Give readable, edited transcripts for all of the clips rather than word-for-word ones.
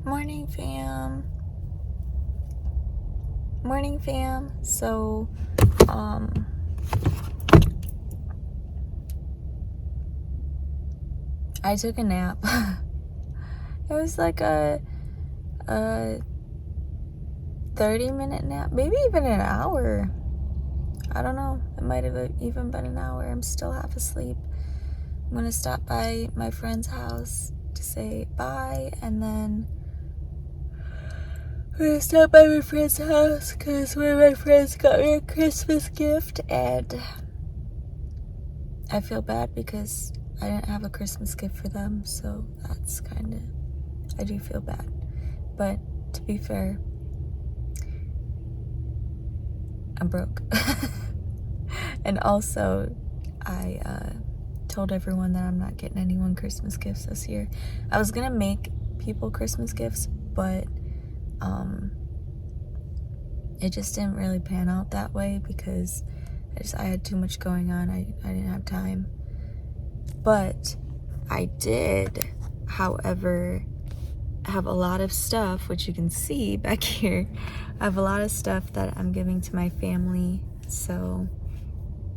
Morning, fam. Morning, fam. So, I took a nap. It was like a 30-minute nap, maybe even an hour. I don't know. It might have even been an hour. I'm still half asleep. I'm gonna stop by my friend's house to say bye, and then I'm gonna stop by my friend's house because one of my friends got me a Christmas gift, and I feel bad because I didn't have a Christmas gift for them, so that's kind of, I do feel bad. But to be fair, I'm broke. And also, I told everyone that I'm not getting anyone Christmas gifts this year. I was gonna make people Christmas gifts, but it just didn't really pan out that way because I had too much going on. I didn't have time. But I did, however, have a lot of stuff, which you can see back here. I have a lot of stuff that I'm giving to my family, so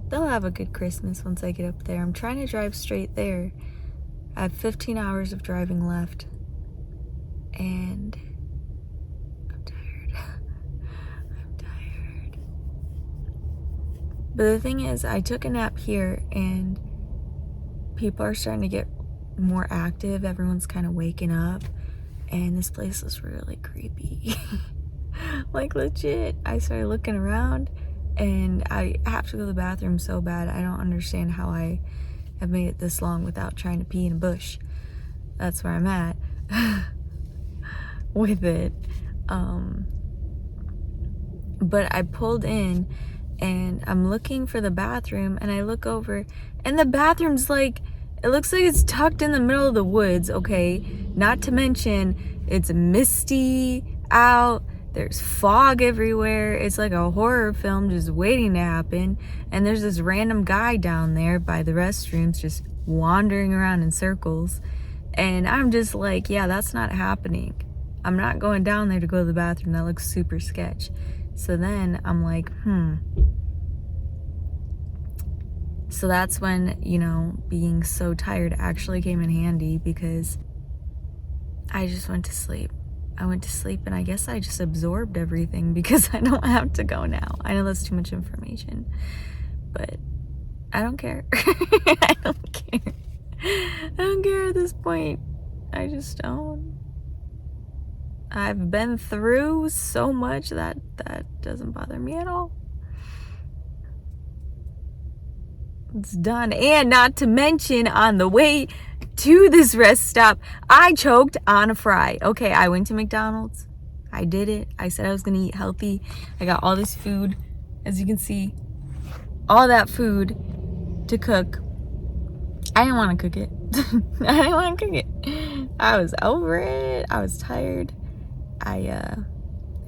they'll have a good Christmas once I get up there. I'm trying to drive straight there. I have 15 hours of driving left, and I'm tired. I'm tired. But the thing is, I took a nap here, and people are starting to get more active. Everyone's kind of waking up, and this place is really creepy. Like, legit, I started looking around, and I have to go to the bathroom so bad. I don't understand how I have made it this long without trying to pee in a bush. That's where I'm at with it. But I pulled in, and I'm looking for the bathroom, and I look over, and the bathroom's like, it looks like it's tucked in the middle of the woods, okay? Not to mention, it's misty out. There's fog everywhere. It's like a horror film just waiting to happen. And there's this random guy down there by the restrooms just wandering around in circles. And I'm just like, yeah, that's not happening. I'm not going down there to go to the bathroom. That looks super sketch. So then I'm like, So that's when, you know, being so tired actually came in handy because I just went to sleep. I went to sleep, and I guess I just absorbed everything because I don't have to go now. I know that's too much information, but I don't care. I don't care. I don't care at this point. I just don't. I've been through so much that doesn't bother me at all. It's done. And not to mention, on the way to this rest stop, I choked on a fry. Okay, I went to McDonald's. I did it. I said I was gonna eat healthy. I got all this food, as you can see, all that food to cook. I didn't want to cook it. I didn't want to cook it. I was over it. I was tired. I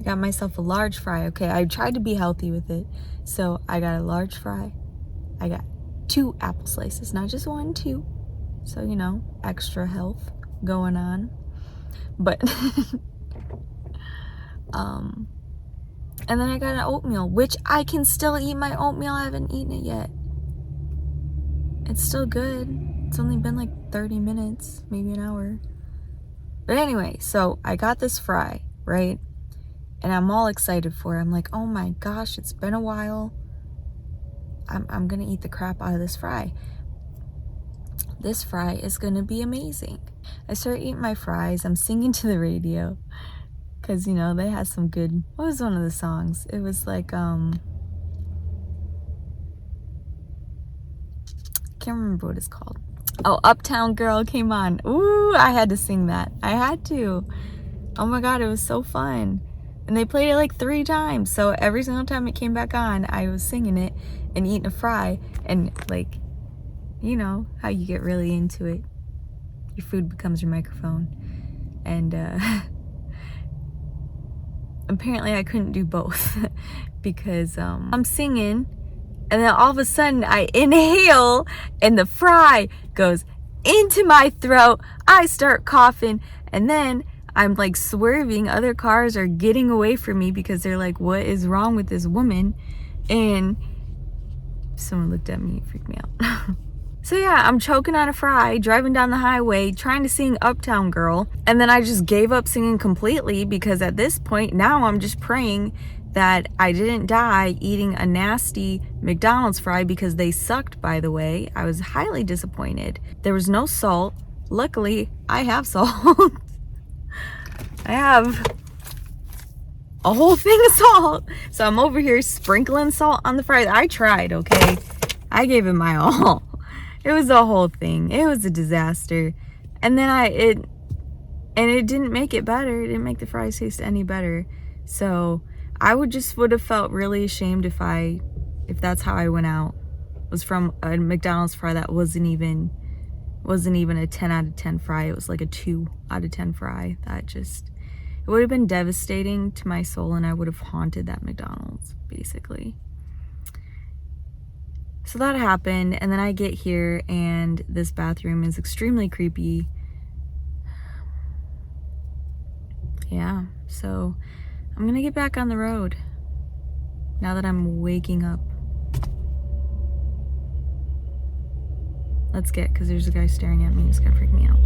got myself a large fry. Okay, I tried to be healthy with it, so I got a large fry. I got 2 apple slices, not just 1, 2. So, you know, extra health going on. But and then I got an oatmeal, which I can still eat my oatmeal. I haven't eaten it yet. It's still good. It's only been like 30 minutes, maybe an hour. But anyway, so I got this fry, right? And I'm all excited for it. I'm like, oh my gosh, it's been a while. I'm gonna eat the crap out of this fry. This fry is gonna be amazing. I start eating my fries. I'm singing to the radio because, you know, they had some good, what was one of the songs? It was like, can't remember what it's called. Oh, Uptown Girl came on. Ooh, I had to sing that. I had to. Oh my God, it was so fun. And they played it like 3 times. So every single time it came back on, I was singing it and eating a fry. And like, you know how you get really into it. Your food becomes your microphone. And apparently I couldn't do both because I'm singing, and then all of a sudden I inhale and the fry goes into my throat. I start coughing, and then I'm like swerving. Other cars are getting away from me because they're like, what is wrong with this woman? And someone looked at me and freaked me out. So yeah, I'm choking on a fry, driving down the highway, trying to sing Uptown Girl. And then I just gave up singing completely because at this point now I'm just praying that I didn't die eating a nasty McDonald's fry because they sucked, by the way. I was highly disappointed. There was no salt. Luckily, I have salt. I have a whole thing of salt. So I'm over here sprinkling salt on the fries. I tried, okay? I gave it my all. It was a whole thing. It was a disaster. And then it didn't make it better. It didn't make the fries taste any better. So I would have felt really ashamed if that's how I went out. Was from a McDonald's fry that wasn't even a 10 out of 10 fry. It was like a 2 out of 10 fry. It would have been devastating to my soul, and I would have haunted that McDonald's, basically. So that happened, and then I get here, and this bathroom is extremely creepy. Yeah, so I'm gonna get back on the road now that I'm waking up. Let's get, because there's a guy staring at me. It's gonna freak me out.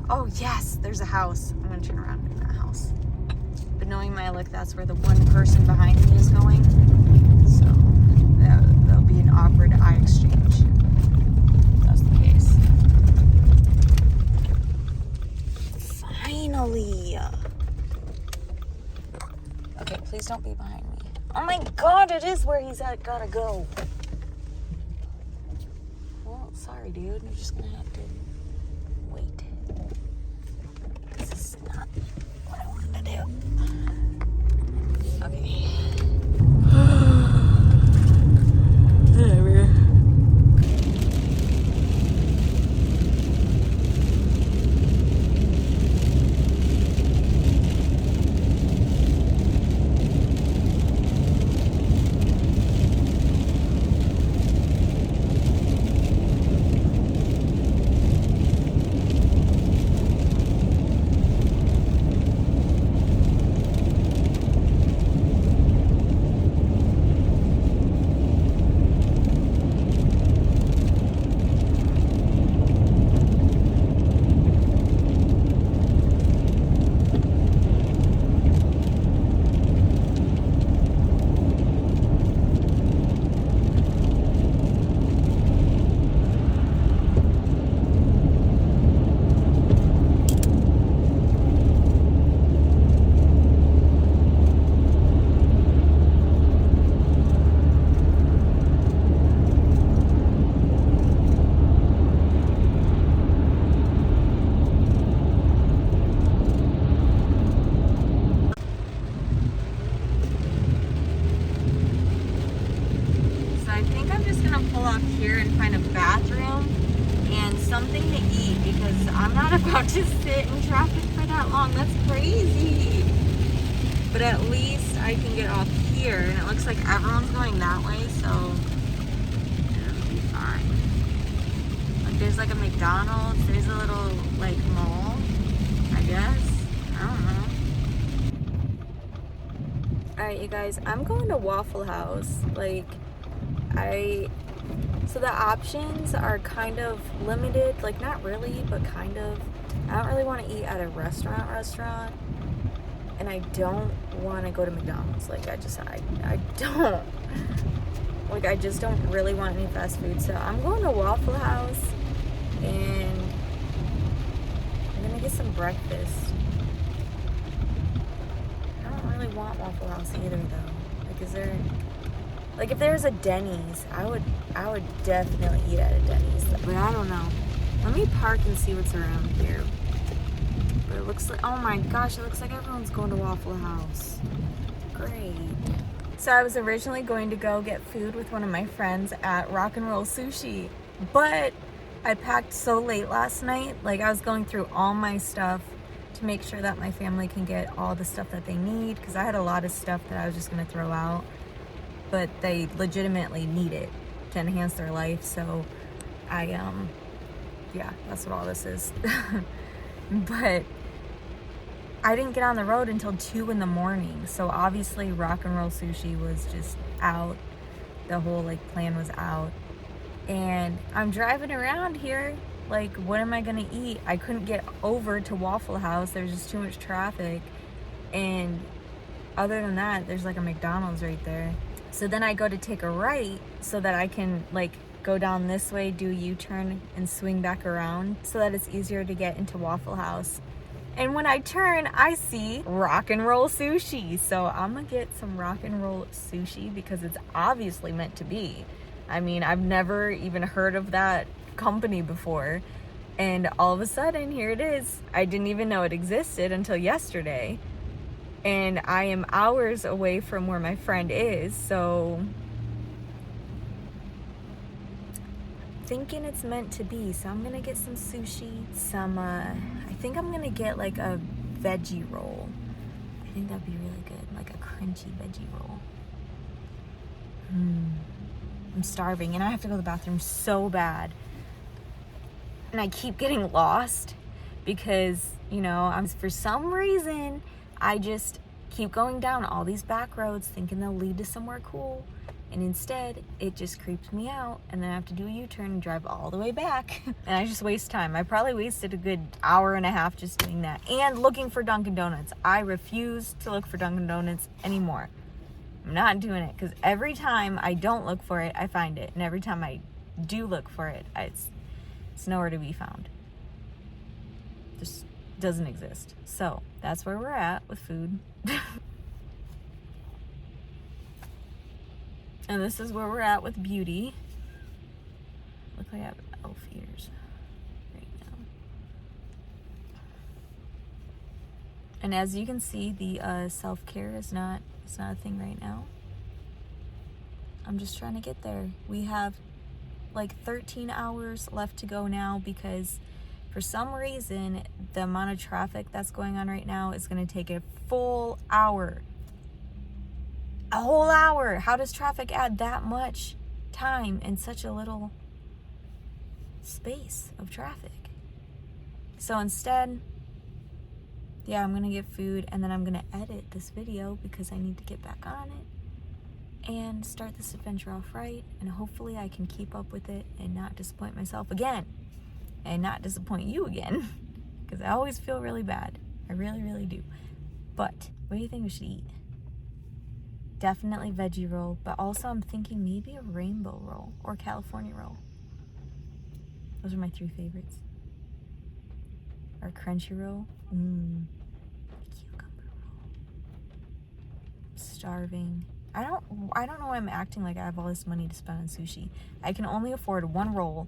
Oh yes, there's a house. I'm gonna turn around in that house. But knowing my luck, that's where the one person behind me is going. So that'll be an awkward eye exchange. That's the case. Finally. Okay, please don't be behind me. Oh my God, it is where he's at. Gotta go. Well, sorry, dude. You're just gonna have to wait. This is not what I wanted to do. Okay. Whatever. find a bathroom and something to eat, because I'm not about to sit in traffic for that long. That's crazy. But at least I can get off here, and it looks like everyone's going that way, so it'll be fine. Like, there's like a McDonald's, there's a little like mall, I guess. I don't know. Alright, you guys, I'm going to Waffle House. Like, so the options are kind of limited, like not really, but kind of. I don't really want to eat at a restaurant, and I don't want to go to McDonald's. Like, I don't. Like, I just don't really want any fast food. So I'm going to Waffle House, and I'm gonna get some breakfast. I don't really want Waffle House either, though. Like, is there, like, if there's a Denny's, I would definitely eat at a Denny's. But I don't know. Let me park and see what's around here. But it looks like, oh my gosh, it looks like everyone's going to Waffle House. Great. So I was originally going to go get food with one of my friends at Rock and Roll Sushi, but I packed so late last night. Like, I was going through all my stuff to make sure that my family can get all the stuff that they need, because I had a lot of stuff that I was just going to throw out, but they legitimately need it to enhance their life. So yeah, that's what all this is. But I didn't get on the road until 2 in the morning. So obviously Rock and Roll Sushi was just out. The whole like plan was out. And I'm driving around here. Like, what am I gonna eat? I couldn't get over to Waffle House. There's just too much traffic. And other than that, there's like a McDonald's right there. So then I go to take a right so that I can like go down this way, do a U-turn, and swing back around so that it's easier to get into Waffle House. And when I turn, I see Rock and Roll Sushi. So I'm gonna get some Rock and Roll Sushi because it's obviously meant to be. I mean, I've never even heard of that company before. And all of a sudden, here it is. I didn't even know it existed until yesterday. And I am hours away from where my friend is, so thinking it's meant to be. So I'm gonna get some sushi, I think I'm gonna get like a veggie roll. I think that'd be really good, like a crunchy veggie roll. I'm starving and I have to go to the bathroom so bad. And I keep getting lost because, you know, for some reason, I just keep going down all these back roads thinking they'll lead to somewhere cool. And instead, it just creeps me out, and then I have to do a U-turn and drive all the way back. And I just waste time. I probably wasted a good hour and a half just doing that. And looking for Dunkin' Donuts. I refuse to look for Dunkin' Donuts anymore. I'm not doing it, because every time I don't look for it, I find it. And every time I do look for it, it's nowhere to be found. Just doesn't exist. So that's where we're at with food. And this is where we're at with beauty. Look like I have elf ears right now. And as you can see, the self-care is not a thing right now. I'm just trying to get there. We have like 13 hours left to go now, because for some reason the amount of traffic that's going on right now is going to take a full hour. A whole hour. How does traffic add that much time in such a little space of traffic? So instead, yeah, I'm gonna get food, and then I'm gonna edit this video because I need to get back on it and start this adventure off right, and hopefully I can keep up with it and not disappoint myself again, and not disappoint you again, because I always feel really bad. I really, really do. But what do you think we should eat? Definitely veggie roll, but also I'm thinking maybe a rainbow roll or California roll. Those are my 3 favorites. Or crunchy roll. Cucumber roll. Starving. I don't know why I'm acting like I have all this money to spend on sushi. I can only afford 1 roll.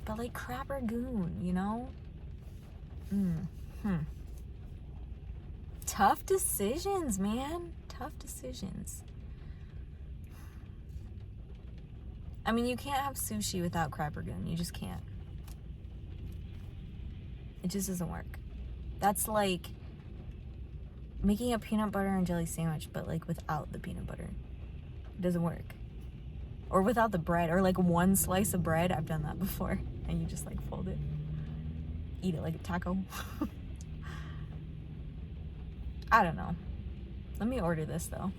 But like crab ragoon, you know? Tough decisions, man. Tough decisions. I mean, you can't have sushi without crab rangoon. You just can't. It just doesn't work. That's like making a peanut butter and jelly sandwich, but like without the peanut butter. It doesn't work. Or without the bread, or like one slice of bread. I've done that before. And you just like fold it. Eat it like a taco. I don't know. Let me order this though.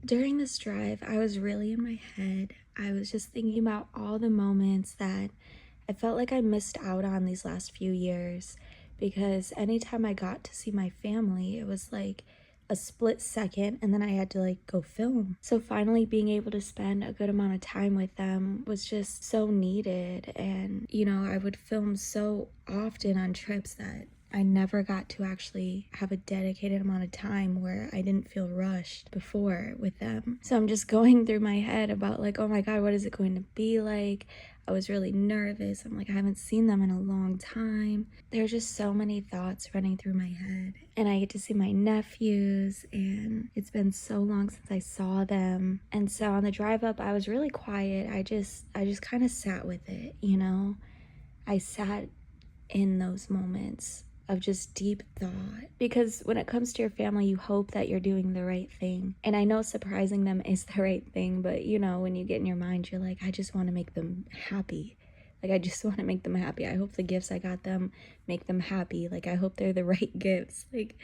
During this drive, I was really in my head. I was just thinking about all the moments that I felt like I missed out on these last few years, because anytime I got to see my family, it was like a split second and then I had to like go film. So finally being able to spend a good amount of time with them was just so needed. And you know, I would film so often on trips that I never got to actually have a dedicated amount of time where I didn't feel rushed before with them. So I'm just going through my head about like, oh my God, what is it going to be like? I was really nervous. I'm like, I haven't seen them in a long time. There are just so many thoughts running through my head. And I get to see my nephews, and it's been so long since I saw them. And so on the drive up, I was really quiet. I just kind of sat with it, you know? I sat in those moments of just deep thought, because when it comes to your family, you hope that you're doing the right thing. And I know surprising them is the right thing, but you know, when you get in your mind, you're like, I just want to make them happy. Like, I just want to make them happy. I hope the gifts I got them make them happy. Like, I hope they're the right gifts. Like,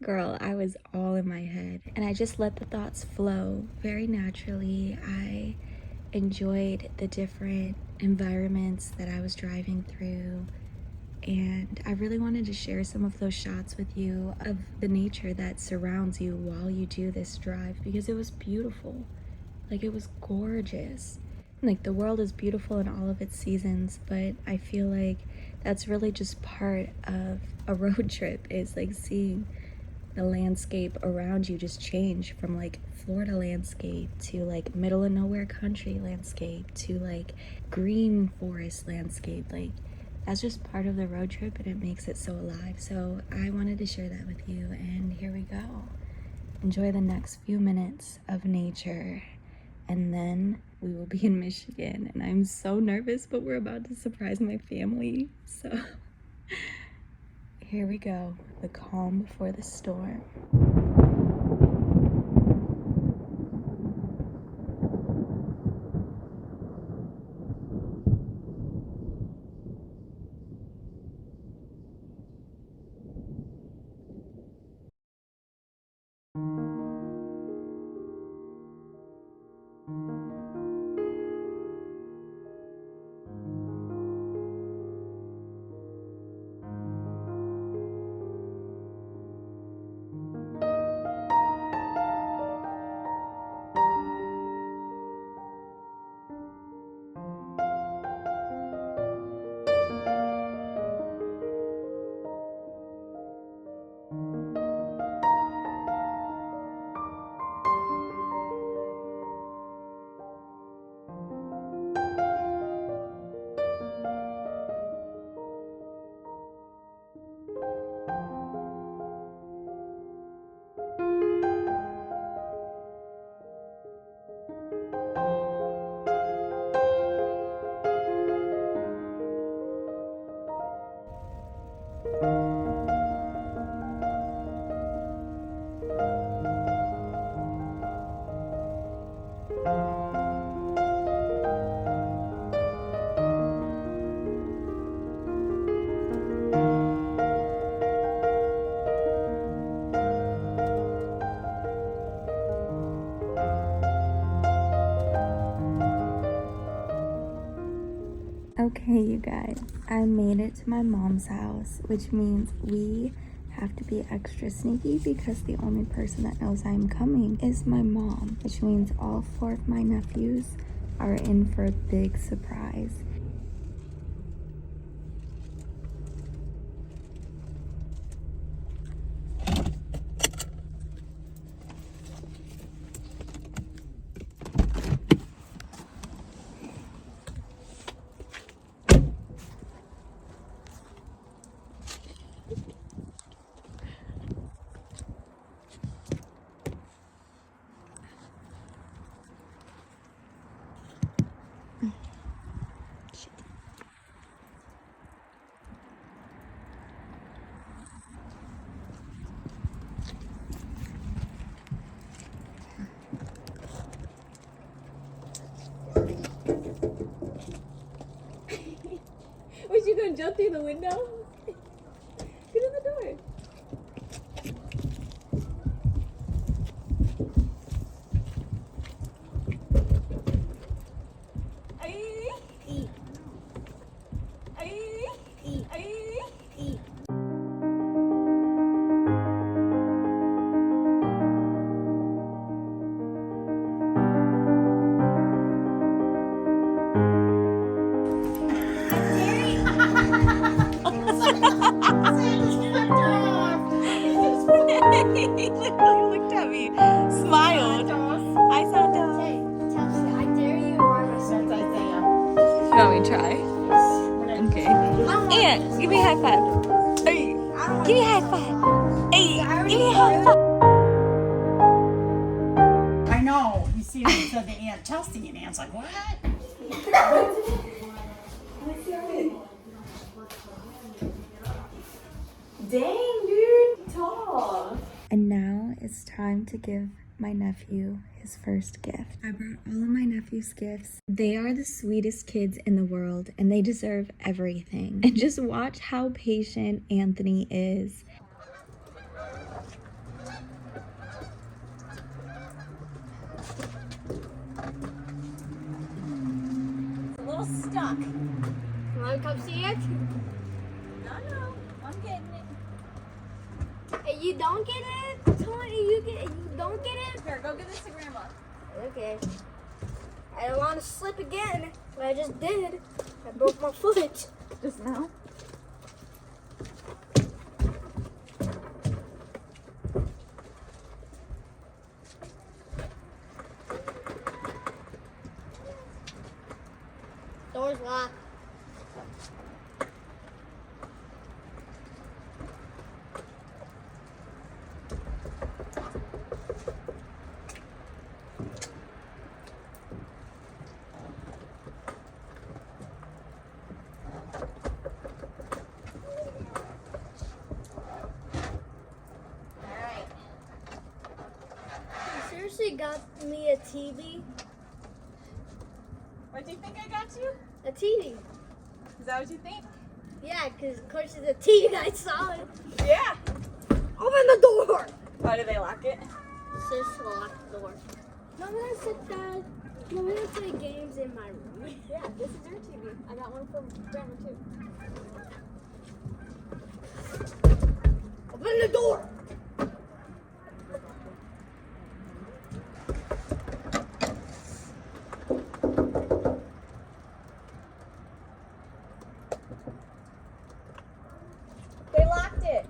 girl, I was all in my head, and I just let the thoughts flow very naturally. I enjoyed the different environments that I was driving through. And I really wanted to share some of those shots with you of the nature that surrounds you while you do this drive, because it was beautiful. Like, it was gorgeous. Like, the world is beautiful in all of its seasons, but I feel like that's really just part of a road trip, is like seeing the landscape around you just change from like Florida landscape to like middle of nowhere country landscape to like green forest landscape. Like, that's just part of the road trip, and it makes it so alive. So I wanted to share that with you, and here we go. Enjoy the next few minutes of nature, and then we will be in Michigan. And I'm so nervous, but we're about to surprise my family. So here we go, the calm before the storm. Okay, you guys, I made it to my mom's house, which means we have to be extra sneaky because the only person that knows I'm coming is my mom, which means all 4 of my nephews are in for a big surprise. Was you gonna jump through the window? Get in the door. Eat. Eat. Eat. He literally looked at me, smiled. I saw Dove. Hey, Chelsea, I dare you to run my circle. That's Isaiah. You want me to try? Okay. Aunt, give me a high five. Hey, give me a high five. Hey, give me a high five. I know. You see what said to Aunt Chelsea, and Aunt's like, what? Dang, dude. Tall. And now it's time to give my nephew his first gift. I brought all of my nephew's gifts. They are the sweetest kids in the world and they deserve everything. And just watch how patient Anthony is. It's a little stuck. You wanna come see it? No, I'm getting it. Hey, you don't get it? Tony, you don't get it? Here, go give this to Grandma. Okay. I don't want to slip again, but I just did. I broke my foot. Just now? Door's locked. Seriously got me a TV. What do you think I got you? A TV. Is that what you think? Yeah, because of course it's a TV. I saw it. Yeah. Open the door. Why do they lock it? Sis locked the door. No, I'm gonna sit down. I'm gonna play games in my room. Yeah, this is your TV. I got one from Grandma too. Open the door. They locked it.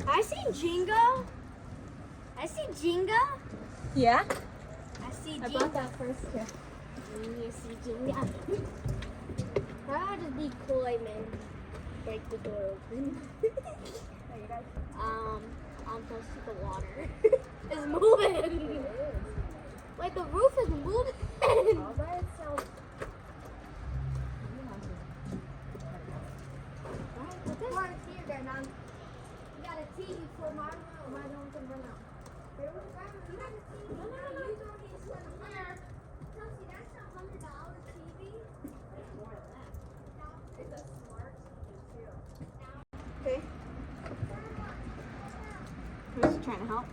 I see Jingo. I see Jingo. Yeah? I see I Jingo. bought that first gift. You see Jingo. I'll just be coy, man. Break the door open. I'm close to the water. It's moving. Wait, the roof is moving. All by itself. Come on, here, then. You got a TV for my room. I don't can run out. You got a TV. No. You don't need to run here. Chelsea, that's a $100 TV. It's more than that. It's a smart TV too. Okay. Who's trying to help?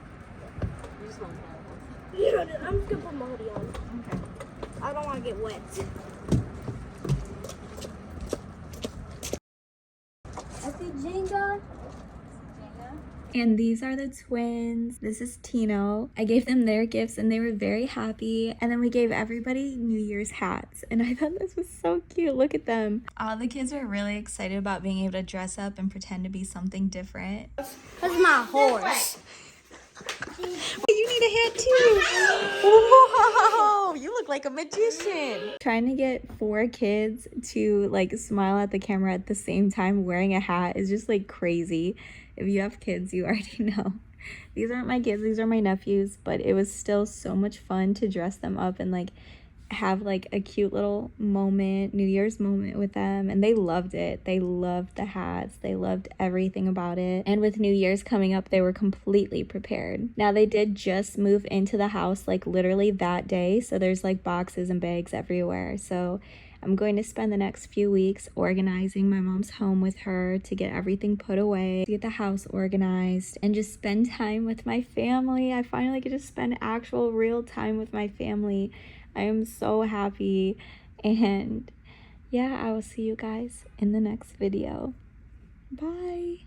You just want to help. You know, I'm just gonna put my hoodie on. Okay. I don't want to get wet. And these are the twins. This is Tino. I gave them their gifts and they were very happy. And then we gave everybody New Year's hats. And I thought this was so cute. Look at them. All the kids were really excited about being able to dress up and pretend to be something different. That's my horse. You need a hat too. Whoa, you look like a magician. Trying to get 4 kids to like smile at the camera at the same time wearing a hat is just like crazy. If you have kids, you already know. These aren't my kids, these are my nephews, but it was still so much fun to dress them up and like have like a cute little moment, New Year's moment with them, and they loved it. They loved the hats, they loved everything about it. And with New Year's coming up, they were completely prepared. Now they did just move into the house like literally that day, so there's like boxes and bags everywhere. So I'm going to spend the next few weeks organizing my mom's home with her to get everything put away, to get the house organized, and just spend time with my family. I finally get to spend actual real time with my family. I am so happy. And yeah, I will see you guys in the next video. Bye.